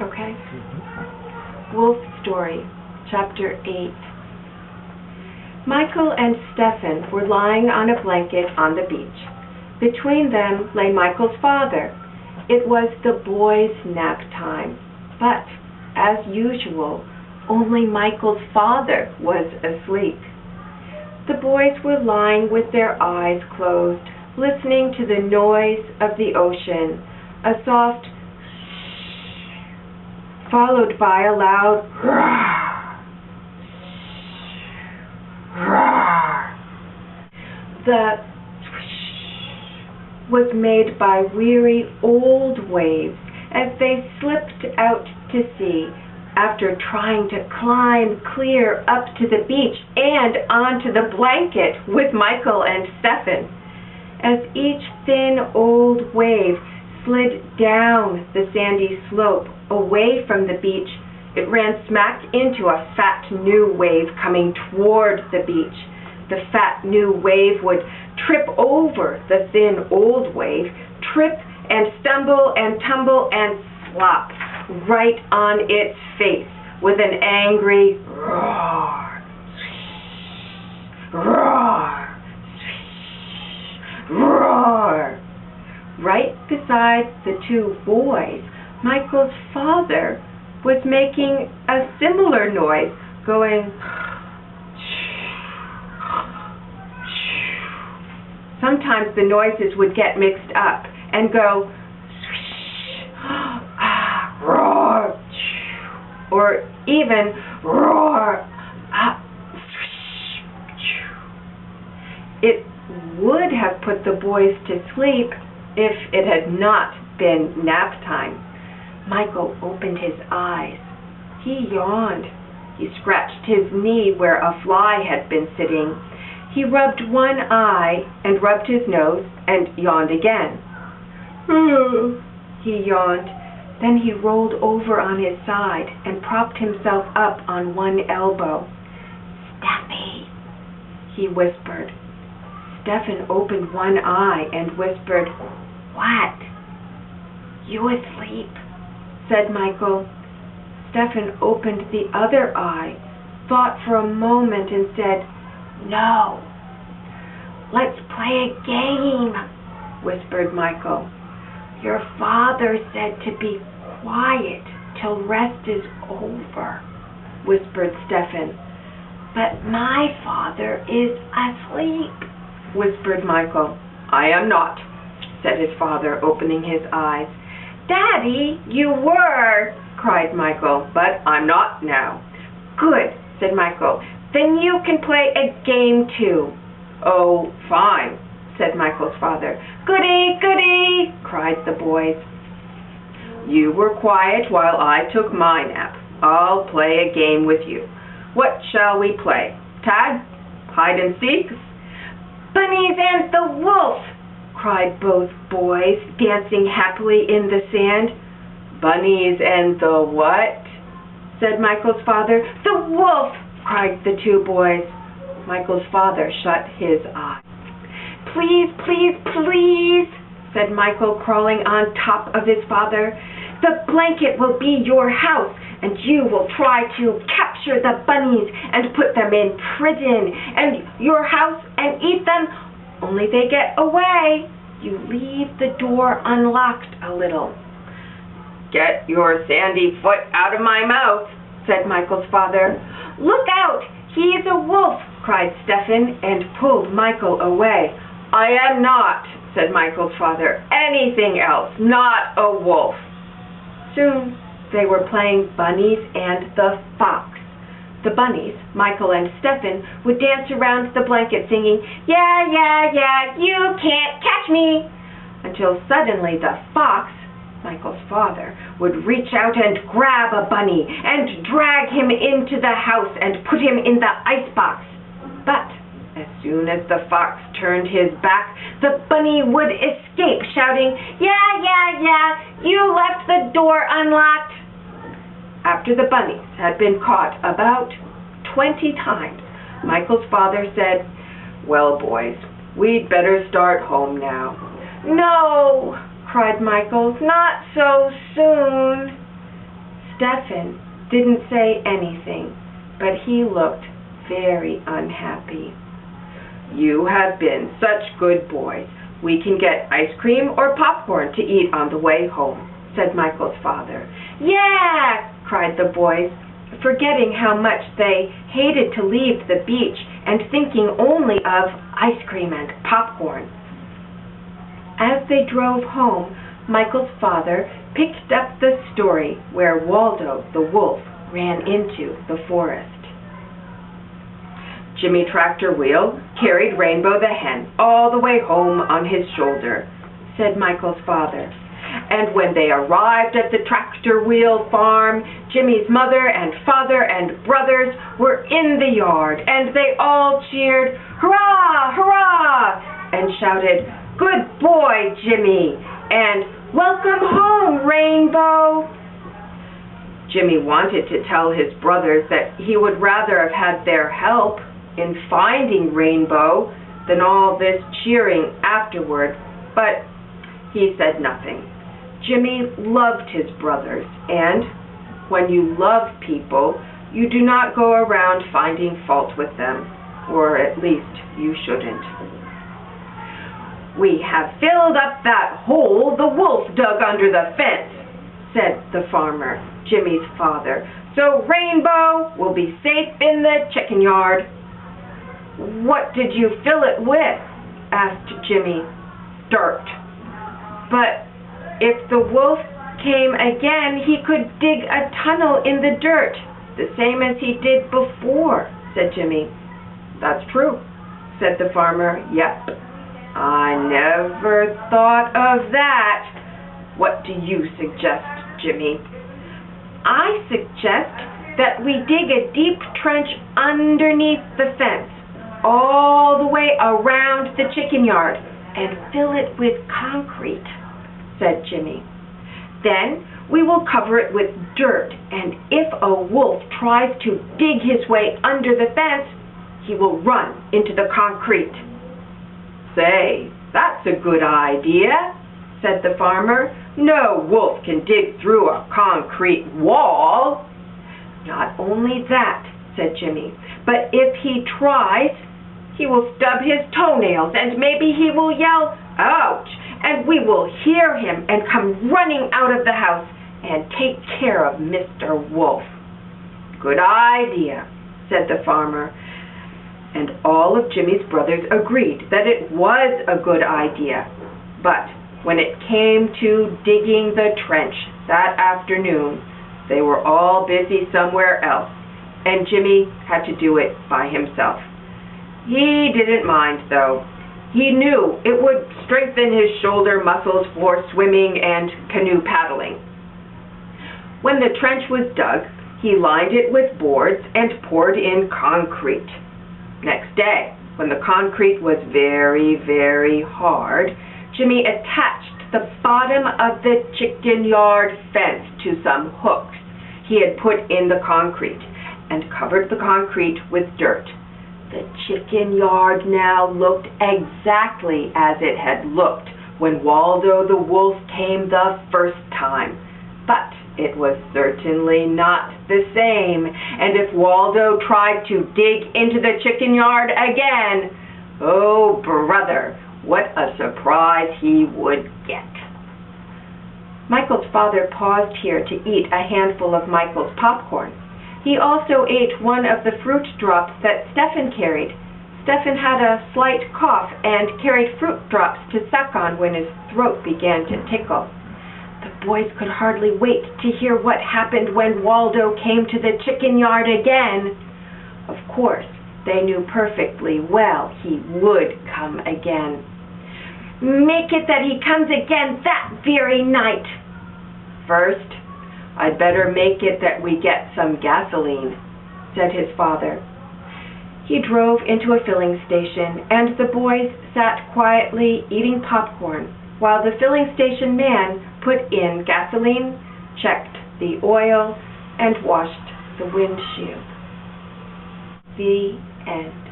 Okay? Wolf Story, Chapter 8. Michael and Stefan were lying on a blanket on the beach. Between them lay Michael's father. It was the boys' nap time, but, as usual, only Michael's father was asleep. The boys were lying with their eyes closed, listening to the noise of the ocean, a soft followed by a loud roar. Roar. The was made by weary old waves as they slipped out to sea after trying to climb clear up to the beach and onto the blanket with Michael and Stefan. As each thin old wave slid down the sandy slope away from the beach, it ran smack into a fat new wave coming toward the beach. The fat new wave would trip over the thin old wave, trip and stumble and tumble and slop right on its face with an angry roar. Roar. Roar. Right beside the two boys, Michael's father was making a similar noise, going. Sometimes the noises would get mixed up and go roar, or even roar. It would have put the boys to sleep if it had not been nap time. Michael opened his eyes. He yawned. He scratched his knee where a fly had been sitting. He rubbed one eye and rubbed his nose and yawned again. He yawned. Then he rolled over on his side and propped himself up on one elbow. "Steffi," he whispered. Stefan opened one eye and whispered, "What?" "You asleep?" said Michael. Stefan opened the other eye, thought for a moment and said, "No." "Let's play a game," whispered Michael. "Your father said to be quiet till rest is over," whispered Stefan. "But my father is asleep," whispered Michael. "I am not," said his father, opening his eyes. "Daddy, you were," cried Michael, "but I'm not now." "Good," said Michael. "Then you can play a game too." "Oh, fine," said Michael's father. "Goody, goody," cried the boys. "You were quiet while I took my nap. I'll play a game with you. What shall we play? Tag? Hide and seek?" "Bunnies and the wolf," cried both boys, dancing happily in the sand. "Bunnies and the what?" said Michael's father. "The wolf," cried the two boys. Michael's father shut his eyes. "Please, please, please," said Michael, crawling on top of his father. "The blanket will be your house, and you will try to capture the bunnies and put them in prison, and your house, and eat them. Only they get away. You leave the door unlocked a little." "Get your sandy foot out of my mouth," said Michael's father. "Look out, he's a wolf," cried Stefan, and pulled Michael away. "I am not," said Michael's father. "Anything else, not a wolf." Soon they were playing Bunnies and the Fox. The bunnies, Michael and Stefan, would dance around the blanket singing, "Yeah, yeah, yeah, you can't catch me," until suddenly the fox, Michael's father, would reach out and grab a bunny and drag him into the house and put him in the icebox. But as soon as the fox turned his back, the bunny would escape, shouting, "Yeah, yeah, yeah, you left the door unlocked." After the bunnies had been caught about 20 times, Michael's father said, "Well, boys, we'd better start home now." "No," cried Michael, "not so soon." Stephen didn't say anything, but he looked very unhappy. You have been such good boys. We can get ice cream or popcorn to eat on the way home, said Michael's father. Yeah! cried the boys, forgetting how much they hated to leave the beach and thinking only of ice cream and popcorn. As they drove home, Michael's father picked up the story where Waldo the wolf ran into the forest. Jimmy Tractor Wheel carried Rainbow the hen all the way home on his shoulder, said Michael's father. And when they arrived at the Tractor Wheel farm, Jimmy's mother and father and brothers were in the yard, and they all cheered, "Hurrah! Hurrah!" and shouted, "Good boy, Jimmy!" and "Welcome home, Rainbow!" Jimmy wanted to tell his brothers that he would rather have had their help in finding Rainbow than all this cheering afterward, but he said nothing. Jimmy loved his brothers, and when you love people, you do not go around finding fault with them, or at least you shouldn't. "We have filled up that hole the wolf dug under the fence," said the farmer, Jimmy's father, "so Rainbow will be safe in the chicken yard." "What did you fill it with?" asked Jimmy. "Dirt." "But if the wolf came again, he could dig a tunnel in the dirt, the same as he did before," said Jimmy. "That's true," said the farmer. "Yep, I never thought of that. What do you suggest, Jimmy?" "I suggest that we dig a deep trench underneath the fence, all the way around the chicken yard, and fill it with concrete," said Jimmy. "Then we will cover it with dirt, and if a wolf tries to dig his way under the fence, he will run into the concrete." "Say, that's a good idea," said the farmer. "No wolf can dig through a concrete wall." "Not only that," said Jimmy, "but if he tries, he will stub his toenails, and maybe he will yell, 'Ouch!' and we will hear him and come running out of the house and take care of Mr. Wolf." "Good idea," said the farmer. And all of Jimmy's brothers agreed that it was a good idea. But when it came to digging the trench that afternoon, they were all busy somewhere else, and Jimmy had to do it by himself. He didn't mind, though. He knew it would strengthen his shoulder muscles for swimming and canoe paddling. When the trench was dug, he lined it with boards and poured in concrete. Next day, when the concrete was very, very hard, Jimmy attached the bottom of the chicken yard fence to some hooks he had put in the concrete and covered the concrete with dirt. The chicken yard now looked exactly as it had looked when Waldo the wolf came the first time. But it was certainly not the same, and if Waldo tried to dig into the chicken yard again, oh brother, what a surprise he would get. Michael's father paused here to eat a handful of Michael's popcorn. He also ate one of the fruit drops that Stephen carried. Stephen had a slight cough and carried fruit drops to suck on when his throat began to tickle. The boys could hardly wait to hear what happened when Waldo came to the chicken yard again. Of course, they knew perfectly well he would come again. "Make it that he comes again that very night." "First, I'd better make it that we get some gasoline," said his father. He drove into a filling station, and the boys sat quietly eating popcorn while the filling station man put in gasoline, checked the oil, and washed the windshield. The end.